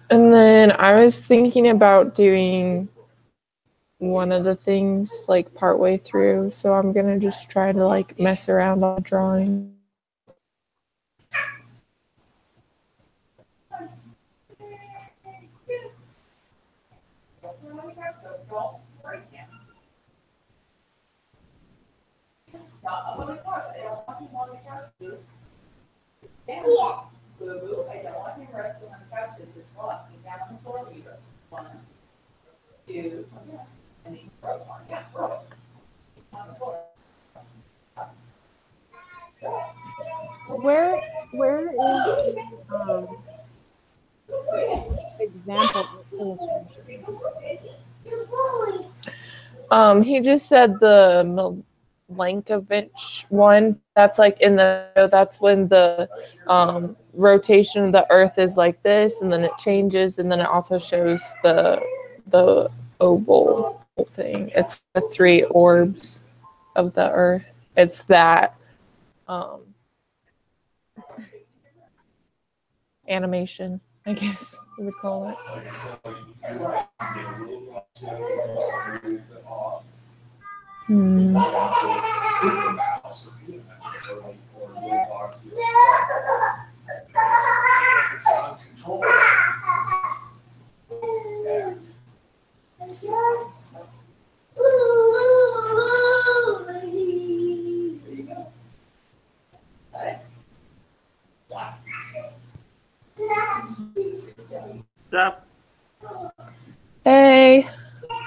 And then I was thinking about doing one of the things like partway through, so I'm gonna just try to like mess around on drawing. Where is example illustration? He just said the Milankovitch one. That's like in the, that's when the rotation of the Earth is like this, and then it changes, and then it also shows the oval thing. It's the three orbs of the Earth. It's that animation, I guess you would call it. What's up? Hey.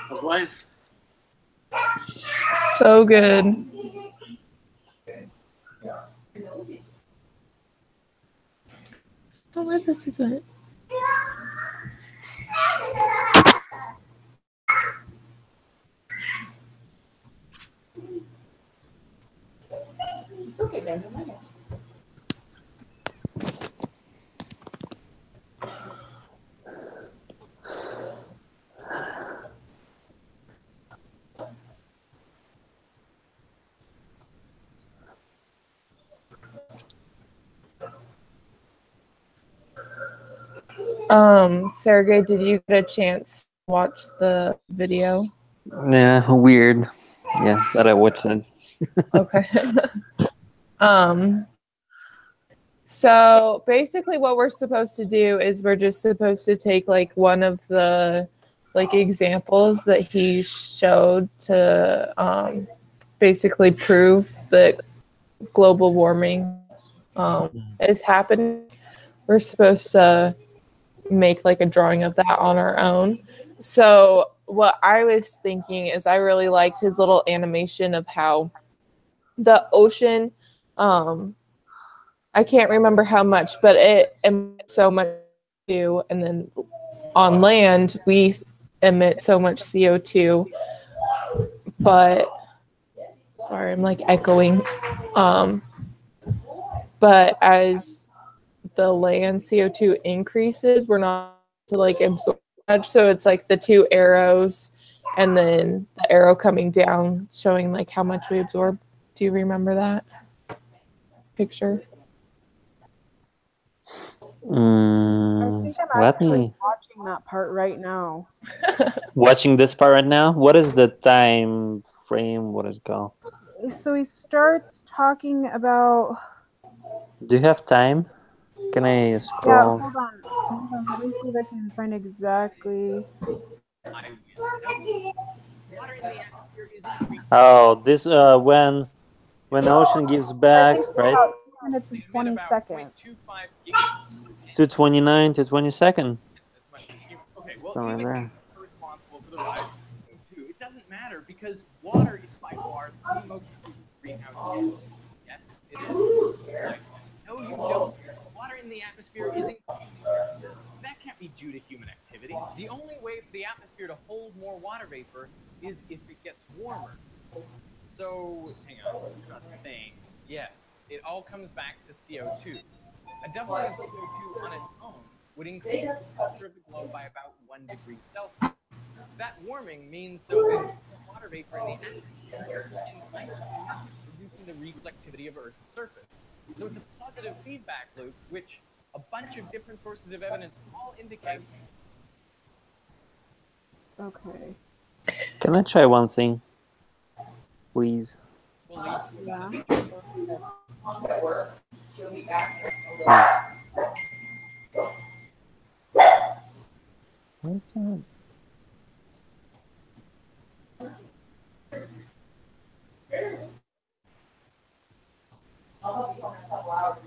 How's life? So good. Oh, this is it. It's okay, man. Sergey, did you get a chance to watch the video? Yeah, weird. Yeah, but I watched it. Okay. So basically what we're supposed to do is we're just supposed to take like one of the like examples that he showed to basically prove that global warming is happening. We're supposed to make like a drawing of that on our own. So what I was thinking is I really liked his little animation of how the ocean, I can't remember how much, but it emits so much CO2, and then on land we emit so much CO2. But sorry, I'm like echoing. But as the land CO2 increases, we're not to like absorb much. So it's like the two arrows and then the arrow coming down showing like how much we absorb. Do you remember that picture? I think I'm actually watching that part right now. Watching this part right now? What is the time frame? What is it called? So he starts talking about... Do you have time? Can I scroll? Yeah, hold on. Let me see if I can find exactly. Oh, this when the ocean gives back, right? 2 minutes and 20 seconds. 2:29 to 22nd. Okay, well, somewhere even there. we're responsible for the rise of CO2. It doesn't matter because water is by far the most greenhouse gas. Yes, it is. No, you don't. Water in the atmosphere isn't. That can't be due to human activity. The only way for the atmosphere to hold more water vapor is if it gets warmer. So, hang on, I'm not saying. Yes, it all comes back to CO2. A doubling of CO2 on its own would increase the temperature of the globe by about 1 degree Celsius. That warming means there will be more water vapor in the atmosphere, and ice will melt, reducing reflectivity of Earth's surface. So it's a positive feedback loop, which a bunch of different sources of evidence all indicate. Okay. Can I try one thing, please? Will lead Yeah.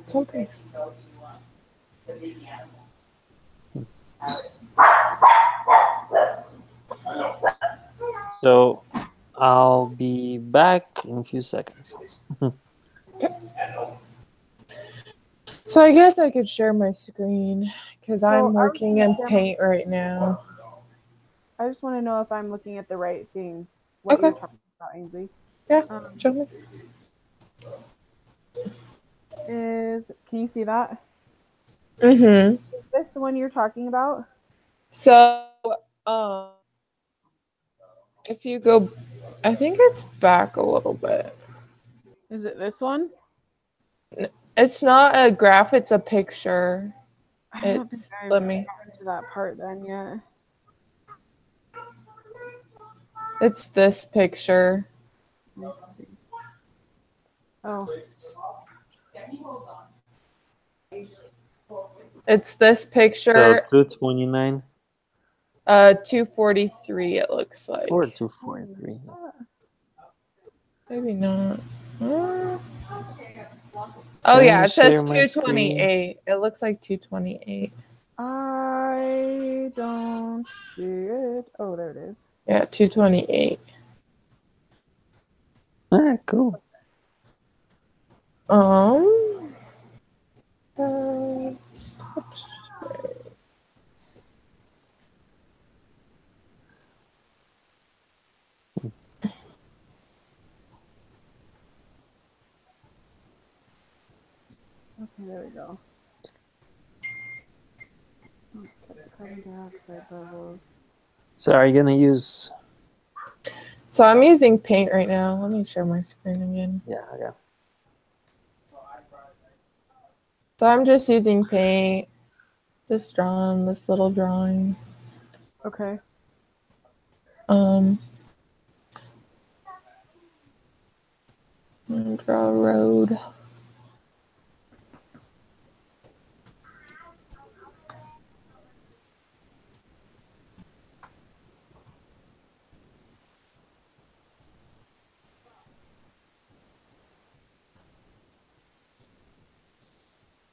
Something's. So I'll be back in a few seconds. So I guess I could share my screen because I'm I was working gonna in share Paint right now. I just want to know if I'm looking at the right thing. What Okay. you're talking about, Ainsley. Yeah, Um, show me. Can you see that? Mm-hmm. Is this the one you're talking about? So, if you go, I think it's back a little bit. Is it this one? It's not a graph, it's a picture. I don't think It's, I've let me, gotten to that part then yet. it's this picture. Let's see. Oh, It's this So picture, 229 243 it looks like. or 243. Maybe not. Oh Can yeah, I it says share my 228. It looks like 228. I don't see it. Oh, there it is. Yeah, 228. Ah, cool. Stop sharing. Okay, there we go. Let's get the carbon dioxide levels. So are you gonna use? So I'm using Paint right now. Let me share my screen again. Yeah, okay. So I'm just using Paint. Just drawing this little drawing. Okay. I'm gonna draw a road.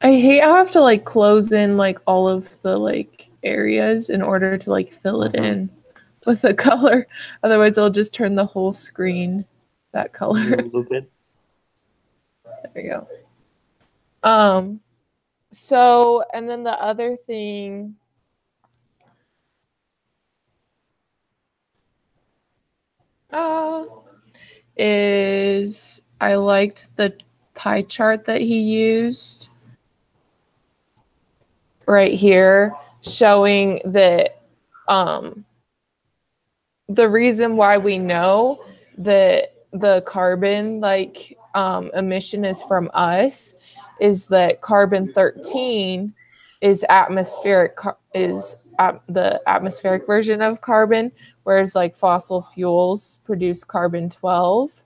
I hate how I have to like close in like all of the like areas in order to like fill it in with a color. Otherwise it'll just turn the whole screen that color. Look at. There we go. So and then the other thing is I liked the pie chart that he used right here, showing that the reason why we know that the carbon emission is from us is that carbon-13 is the atmospheric version of carbon, whereas like fossil fuels produce carbon-12,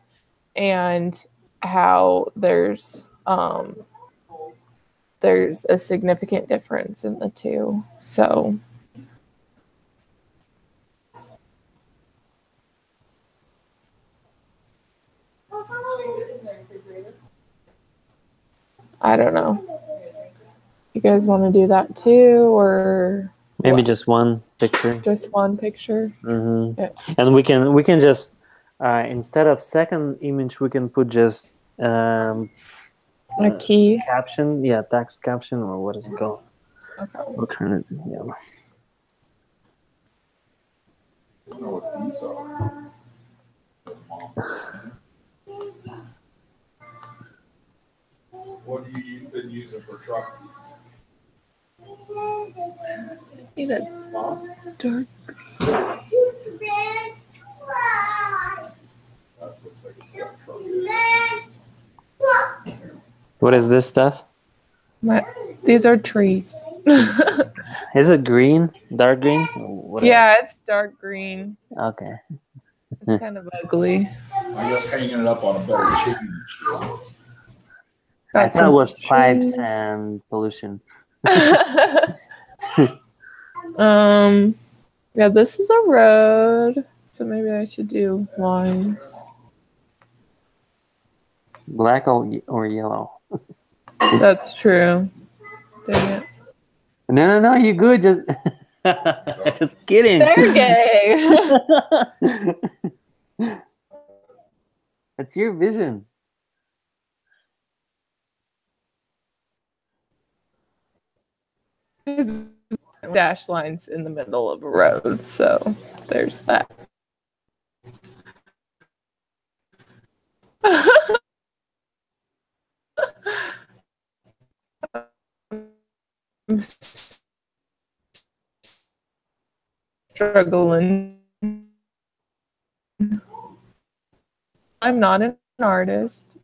and how there's a significant difference in the two. So I don't know. You guys want to do that too, or Maybe what? just one picture. Just one picture? Mm-hmm. Yeah. And we can just instead of second image we can put just A key. caption, yeah, text caption, or what is it called? Okay. Alternative, yeah. What do you been using for truck keys? Need a dark. That looks like it's got truck keys. What is this stuff? These are trees. Is it green? Dark green? What Yeah, it's dark green. Okay. It's kind of ugly. I guess hanging it up on a better chain. I Got thought it some was pipes trees. and pollution. Yeah, this is a road, so maybe I should do lines. Black or yellow? That's true. Dang it. No, you good. Just, just kidding. Sergey! It's your vision. Dash lines in the middle of a road, so there's that. I'm struggling. I'm not an artist.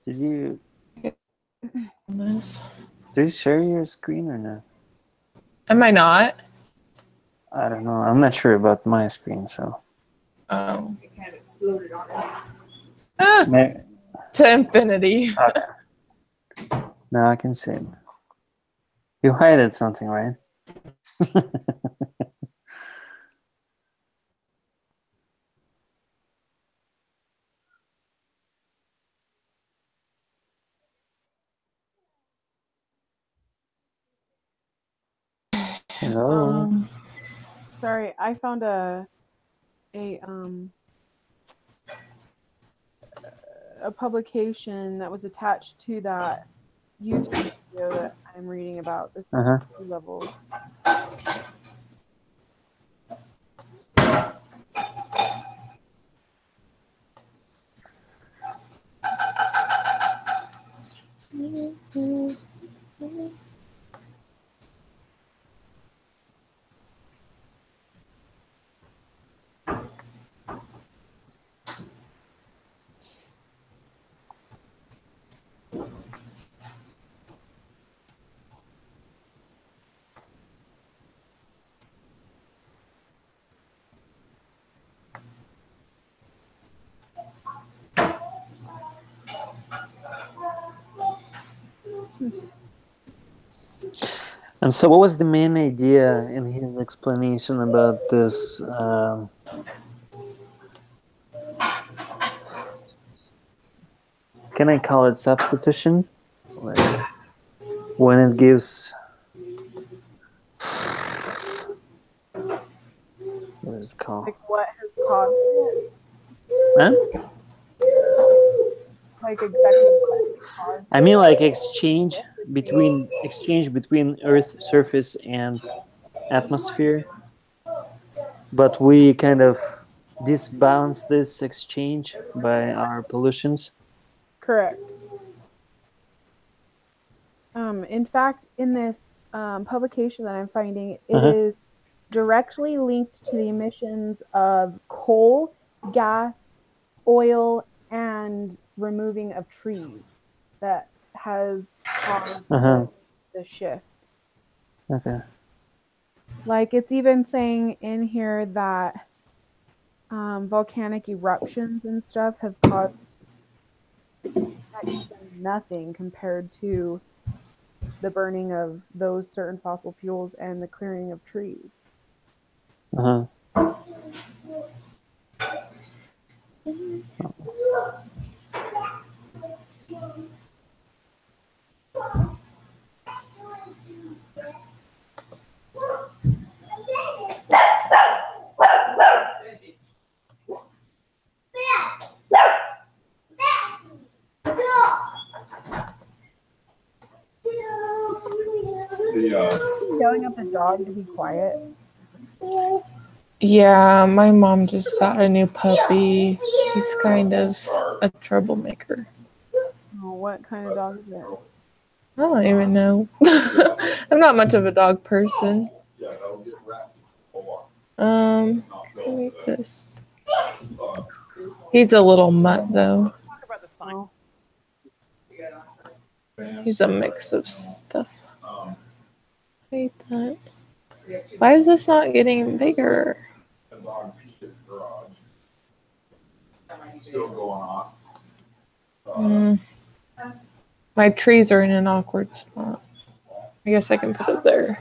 Did you This. do you share your screen or not? Am I not? I don't know. I'm not sure about my screen, so. Oh. It kind of exploded on it. Ah, Maybe. to infinity. Okay. Now I can see it. You highlighted something, right? Hello. Sorry, I found a publication that was attached to that YouTube video that I'm reading about. This Uh-huh. sea level. And so, what was the main idea in his explanation about this? Can I call it substitution? Like, when it gives. What is it called? Like what has caused it? Huh? Like exactly what caused I mean, like exchange between Earth surface and atmosphere, but we kind of disbalance this exchange by our pollutions. Correct. In fact, in this publication that I'm finding, it is directly linked to the emissions of coal, gas, oil, and removing of trees that has caused the shift. Okay. Like it's even saying in here that volcanic eruptions and stuff have caused nothing compared to the burning of those certain fossil fuels and the clearing of trees. Yelling at the dog to be quiet. Yeah, my mom just got a new puppy. He's kind of a troublemaker. Oh, what kind of dog is it? I don't even know. I'm not much of a dog person. Yeah, that'll get wrapped. Let me this. He's a little mutt though. Talk about the sign. Oh, He's a mix of stuff. Hate that. Why is this not getting bigger? A dog peed in the garage. Still going off. My trees are in an awkward spot. I guess I can put it there.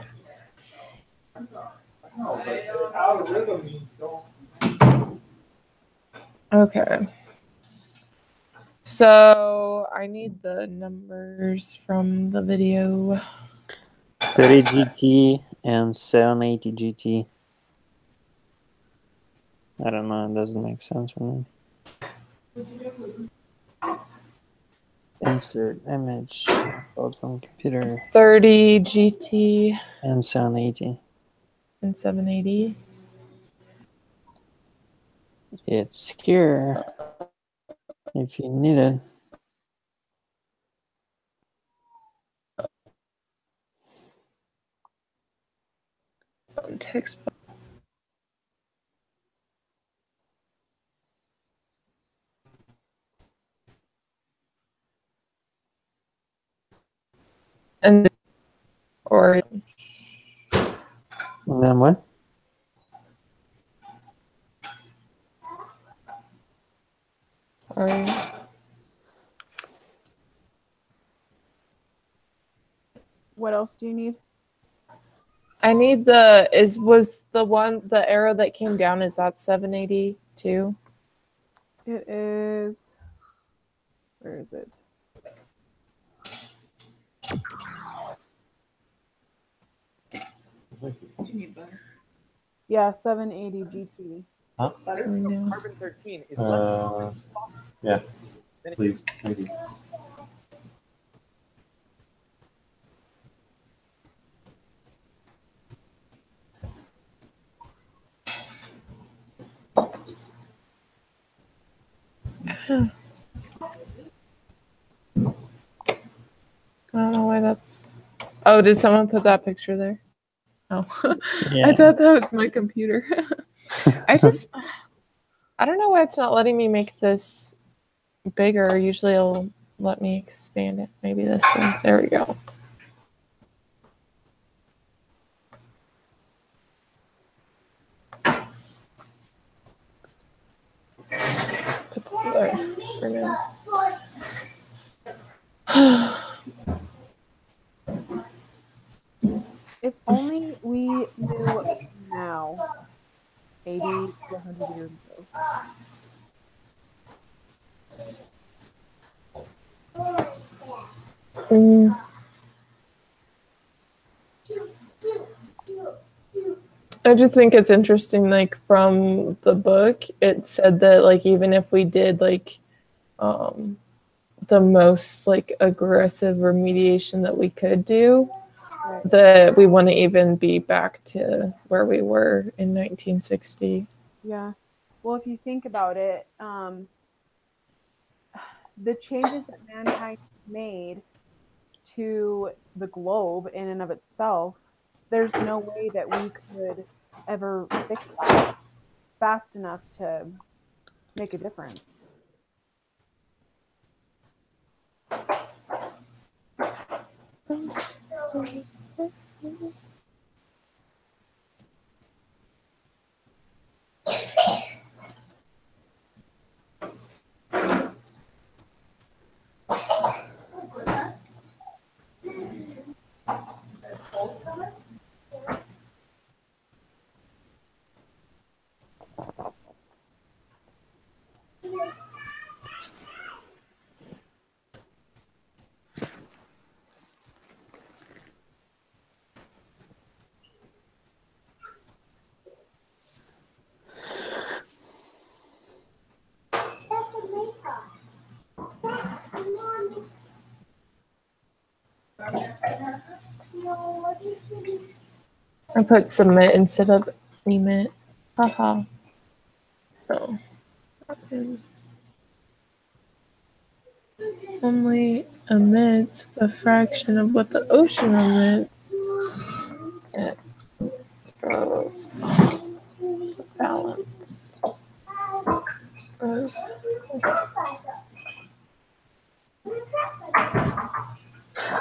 No, but out of rhythm means don't. Okay. So I need the numbers from the video. 30 GT and 780 GT. I don't know, it doesn't make sense for me. Insert image, upload from computer, 30 GT and 780. and 780. It's here if you need it. Text. And or And then what? or what else do you need? I need was the arrow that came down, is that 780 too? It is. Where is it? Yeah, 780 GT. Butter? No. Carbon 13 is less. Yeah, please. Thank you. I don't know why that's. Oh, did someone put that picture there? Oh, Yeah. I thought that was my computer. I don't know why it's not letting me make this bigger. Usually it'll let me expand it. Maybe this one. There we go. Put that there for now. If only we knew now, 80 to 100 years ago. I just think it's interesting, like from the book, it said that like even if we did like the most like aggressive remediation that we could do, Right. that we wouldn't even be back to where we were in 1960. Yeah. Well, if you think about it, the changes that mankind made to the globe in and of itself, there's no way that we could ever fix that fast enough to make a difference. I put submit instead of remit. Haha. Oh. only emits a fraction of what the ocean emits. It throws the balance of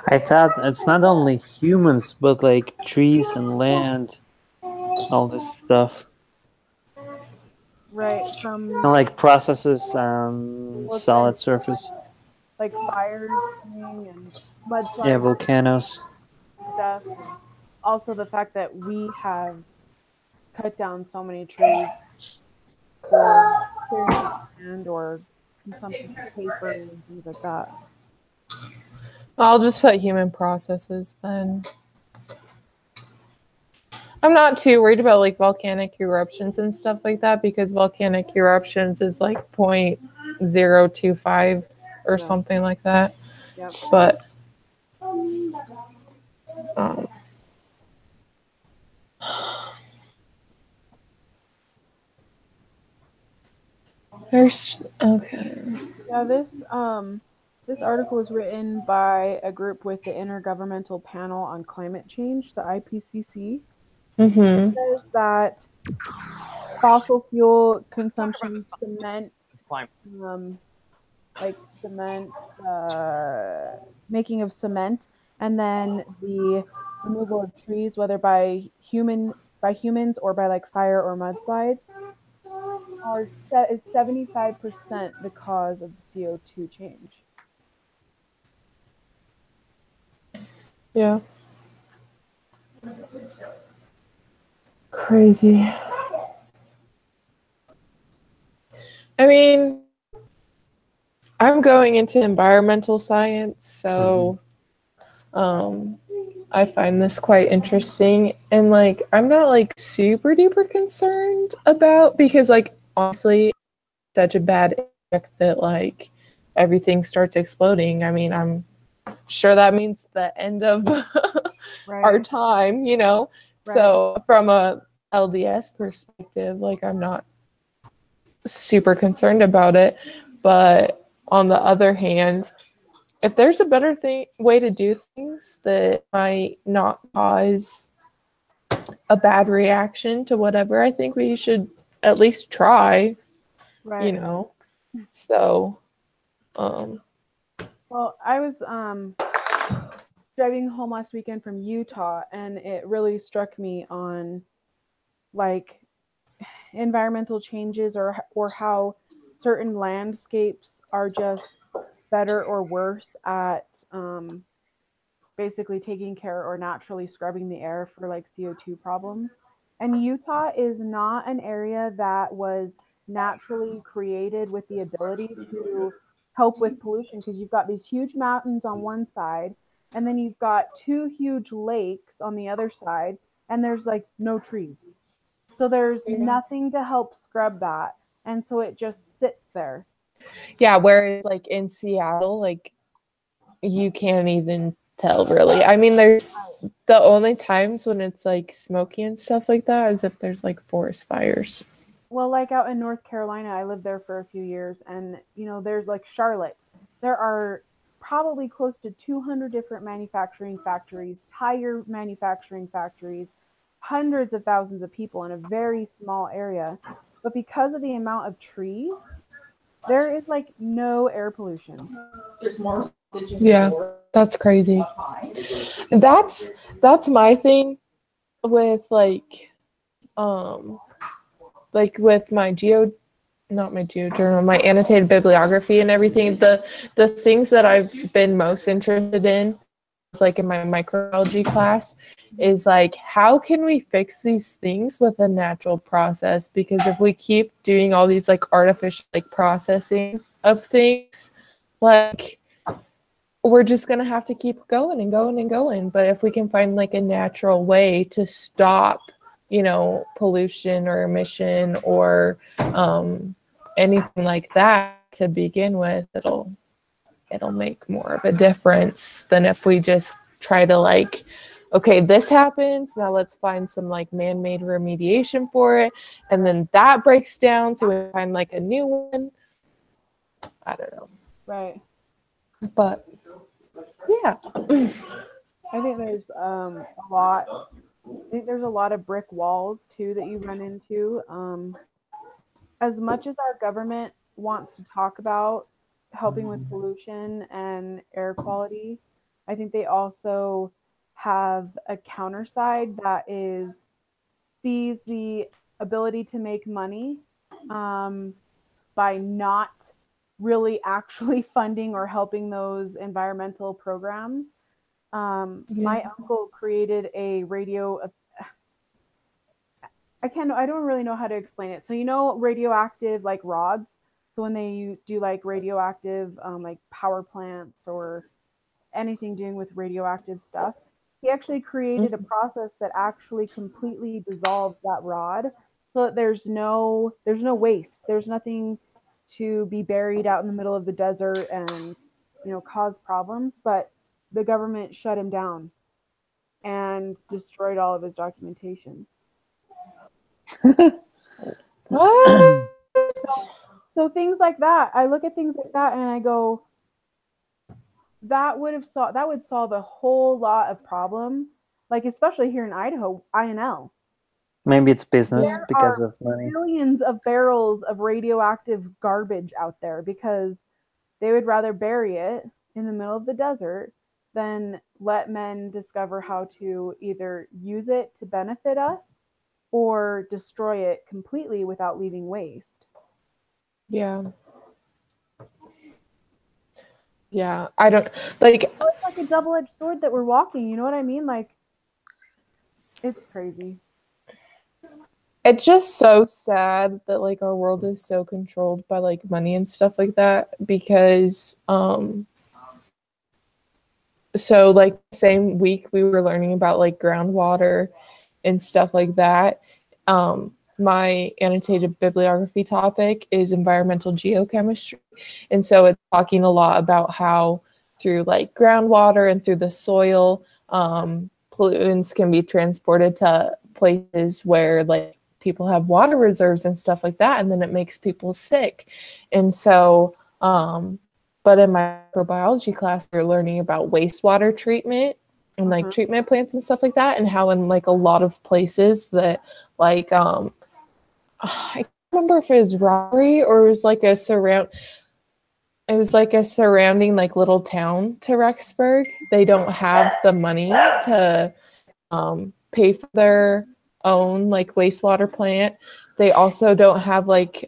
I thought it's not only humans, but like trees and land, all this stuff. Right, from And like processes on Well, it's solid surface. like fires coming and mudslides Yeah, volcanoes. and stuff. And also the fact that we have cut down so many trees for clearing up land or consumption of paper and things like that. I'll just put human processes then. I'm not too worried about like volcanic eruptions and stuff like that because volcanic eruptions is like 0.025 or Yeah. something like that. Yep. But there's okay. Yeah, this article was written by a group with the Intergovernmental Panel on Climate Change, the IPCC. Mm-hmm. It says that fossil fuel consumption cement, Climate. like cement, making of cement, and then the removal of trees, whether by humans or by like fire or mudslide, is 75% the cause of the CO2 change. Yeah. Crazy. I mean, I'm going into environmental science, so I find this quite interesting. And like, I'm not like super duper concerned about because like honestly, such a bad effect that like everything starts exploding. I mean, I'm sure that means the end of Right. our time, you know. Right. So from a LDS perspective, like I'm not super concerned about it. But on the other hand, if there's a better way to do things that might not cause a bad reaction to whatever, I think we should at least try, Right. you know. So Well, I was driving home last weekend from Utah, and it really struck me on like environmental changes or how certain landscapes are just better or worse at basically taking care or naturally scrubbing the air for like CO2 problems. And Utah is not an area that was naturally created with the ability to help with pollution because you've got these huge mountains on one side and then you've got two huge lakes on the other side and there's like no trees. So there's nothing to help scrub that. And so it just sits there. yeah, whereas like in Seattle, like you can't even tell really. I mean, there's the only times when it's like smoky and stuff like that is if there's like forest fires. Well, like out in North Carolina, I lived there for a few years, and you know, there's like Charlotte. There are probably close to 200 different manufacturing factories, tire manufacturing factories, hundreds of thousands of people in a very small area. But because of the amount of trees, there is like no air pollution. Yeah, that's crazy. That's my thing with like with my not my GeoJournal, my annotated bibliography and everything. The things that I've been most interested in, like in my microbiology class, is like how can we fix these things with a natural process? Because if we keep doing all these like artificial like processing of things, like we're just gonna have to keep going and going and going. But if we can find like a natural way to stop, you know, pollution or emission or anything like that to begin with, it'll make more of a difference than if we just try to like, okay, this happens, now let's find some like man-made remediation for it, and then that breaks down, so we find like a new one. I don't know. Right. But yeah. I think there's a lot. I think there's a lot of brick walls too that you run into. As much as our government wants to talk about helping with pollution and air quality, I think they also have a counter side that is sees the ability to make money by not really actually funding or helping those environmental programs. My uncle created a radio. I don't really know how to explain it. So, you know, radioactive like rods. So when they do like radioactive like power plants or anything doing with radioactive stuff, he actually created a process that actually completely dissolves that rod so that there's no waste. There's nothing to be buried out in the middle of the desert and cause problems, but the government shut him down and destroyed all of his documentation. What? So things like that, I look at things like that and I go, that would solve a whole lot of problems, like especially here in Idaho, INL. Maybe it's business There because are of money. millions of barrels of radioactive garbage out there because they would rather bury it in the middle of the desert than let men discover how to either use it to benefit us or destroy it completely without leaving waste. Yeah. Yeah. I don't like. So it's like a double-edged sword that we're walking. You know what I mean? Like, it's crazy. It's just so sad that like our world is so controlled by like money and stuff like that because so like same week we were learning about like groundwater and stuff like that. My annotated bibliography topic is environmental geochemistry, and so it's talking a lot about how through like groundwater and through the soil pollutants can be transported to places where like people have water reserves and stuff like that, and then it makes people sick. And so but in my microbiology class we're learning about wastewater treatment and like treatment plants and stuff like that, and how in like a lot of places that like I can't remember if it was Raleigh or it was like a surrounding like little town to Rexburg. They don't have the money to pay for their own like wastewater plant. They also don't have like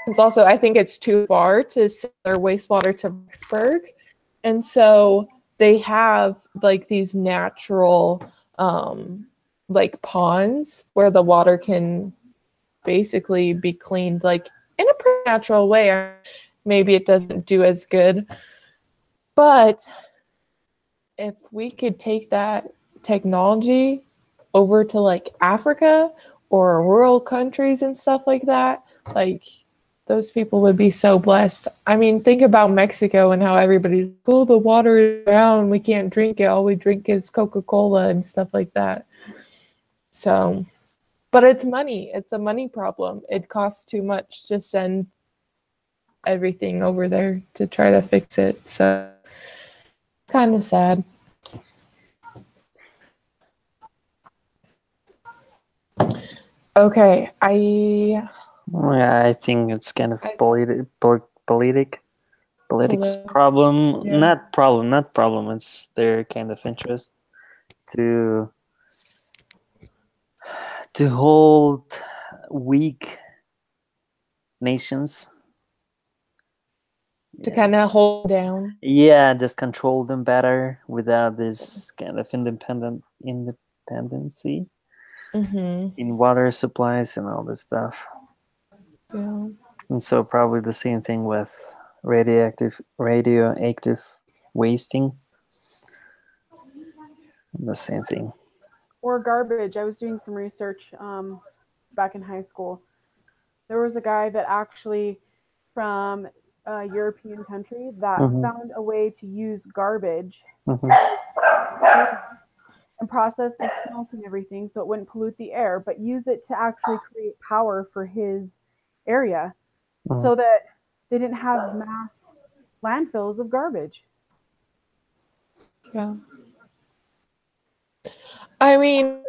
it's also, I think it's too far to send their wastewater to Rexburg, and so they have like these natural like ponds where the water can basically be cleaned like in a pretty natural way. Maybe it doesn't do as good, but if we could take that technology over to like Africa or rural countries and stuff like that, like those people would be so blessed. I mean, think about Mexico and how everybody's, oh, the water is brown, we can't drink it, all we drink is Coca-Cola and stuff like that. So, but it's money. It's a money problem. It costs too much to send everything over there to try to fix it. So, kind of sad. Okay, Yeah, I think it's kind of politics problem. Yeah. Not problem. It's their kind of interest to hold weak nations. To kind of hold down. Yeah, just control them better without this kind of independency in water supplies and all this stuff. Yeah. And so probably the same thing with radioactive wasting. The same thing. Or garbage. I was doing some research back in high school. There was a guy that actually from a European country that found a way to use garbage and process the smoke and everything so it wouldn't pollute the air, but use it to actually create power for his area so that they didn't have mass landfills of garbage. Yeah. I mean,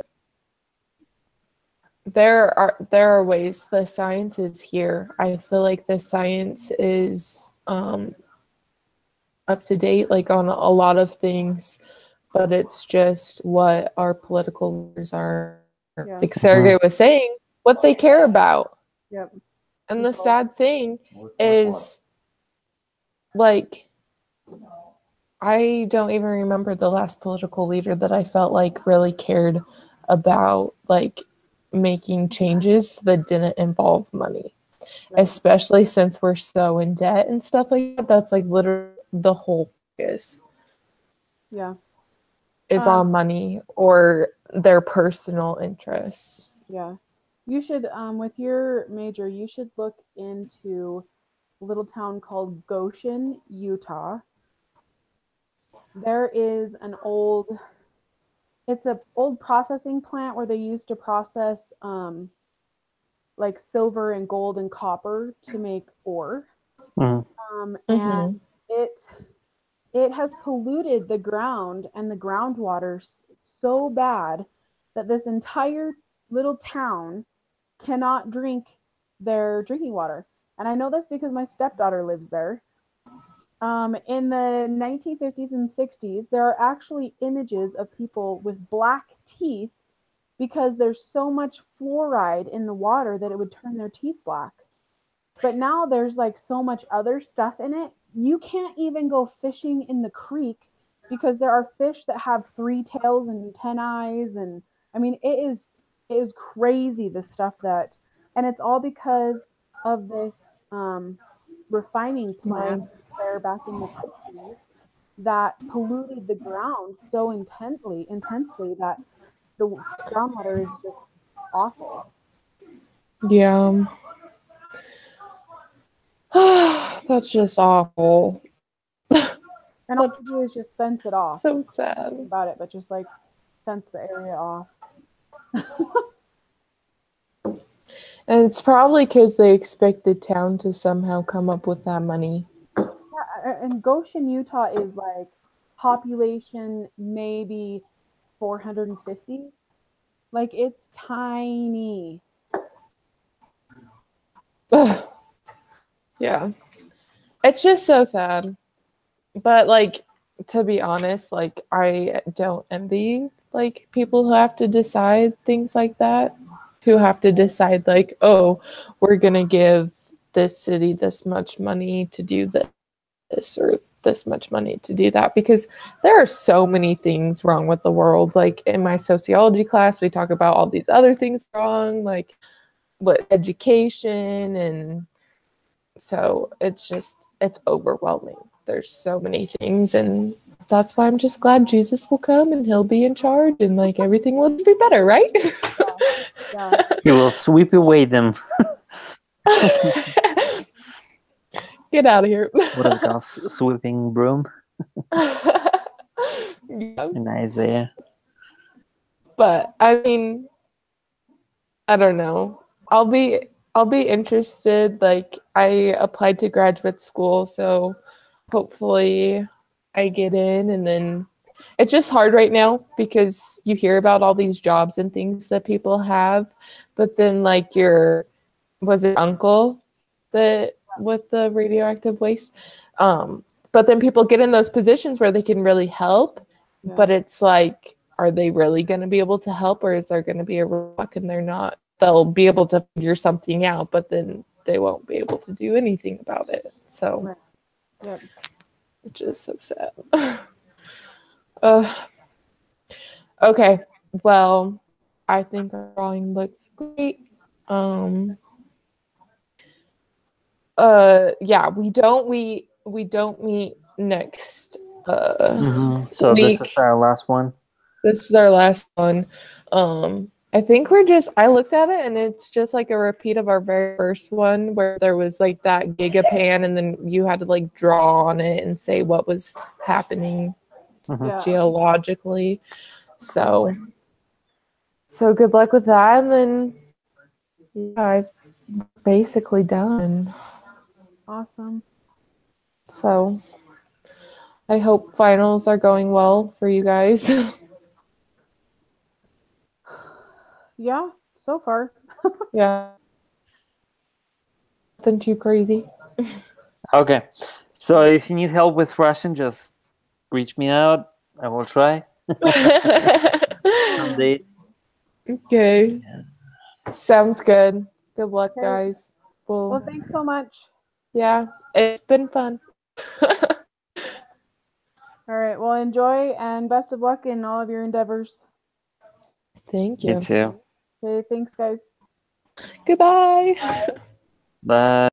there are ways. The science is here. I feel like the science is up to date, like on a lot of things, but it's just what our political leaders are, Yeah. like Sergey was saying, what they care about. Yep. And the sad thing is, like, I don't even remember the last political leader that I felt like really cared about, like, making changes that didn't involve money. Right. Especially since we're so in debt and stuff like that. That's like literally the whole focus Yeah. is on money or their personal interests. Yeah. You should, with your major, you should look into a little town called Goshen, Utah. There is it's an old processing plant where they used to process like silver and gold and copper to make ore. Mhm. And it has polluted the ground and the groundwater so bad that this entire little town cannot drink their drinking water. And I know this because my stepdaughter lives there. In the 1950s and 60s, there are actually images of people with black teeth because there's so much fluoride in the water that it would turn their teeth black. But now there's like so much other stuff in it. You can't even go fishing in the creek because there are fish that have 3 tails and 10 eyes. And I mean, it is crazy, the stuff that, and it's all because of this refining plant there back in the 50s that polluted the ground so intensely that the groundwater is just awful. Yeah. That's just awful. And all you do is just fence it off. So sad about it, but just like fence the area off. And it's probably because they expect the town to somehow come up with that money. Yeah, and Goshen, Utah is like population maybe 450. Like it's tiny. Ugh. Yeah. It's just so sad. But like, to be honest, like I don't envy like people who have to decide things like that, who have to decide like, oh, we're gonna give this city this much money to do this or this much money to do that, because there are so many things wrong with the world. Like in my sociology class, we talk about all these other things wrong, like what education, and so it's overwhelming. There's so many things, and that's why I'm just glad Jesus will come and he'll be in charge and like everything will be better, right? Yeah. He will sweep away them. Get out of here. What is God's sweeping broom Yeah. in Isaiah? But I mean, I don't know. I'll be interested. Like I applied to graduate school, so hopefully I get in. And then it's just hard right now because you hear about all these jobs and things that people have, but then like was it uncle that with the radioactive waste, but then people get in those positions where they can really help. Yeah. But it's like, are they really going to be able to help, or is there going to be a rock and they'll be able to figure something out, but then they won't be able to do anything about it. So Right. Yep. it's just so sad. Okay, well, I think our drawing looks great. Yeah, we don't meet next So week. this is our last one. This is our last one. I think I looked at it and it's just like a repeat of our very first one where there was like that gigapan and then you had to like draw on it and say what was happening Yeah. geologically. So good luck with that. And then yeah, I'm basically done. Awesome. So I hope finals are going well for you guys. Yeah, so far. Yeah. Nothing too crazy. Okay. So if you need help with Russian, just reach me out. I will try someday. Okay. Sounds good. Good luck, Okay. guys. Well, thanks so much. Yeah, it's been fun. All right. Well, enjoy and best of luck in all of your endeavors. Thank You you. too. Okay. Thanks, guys. Goodbye. Bye.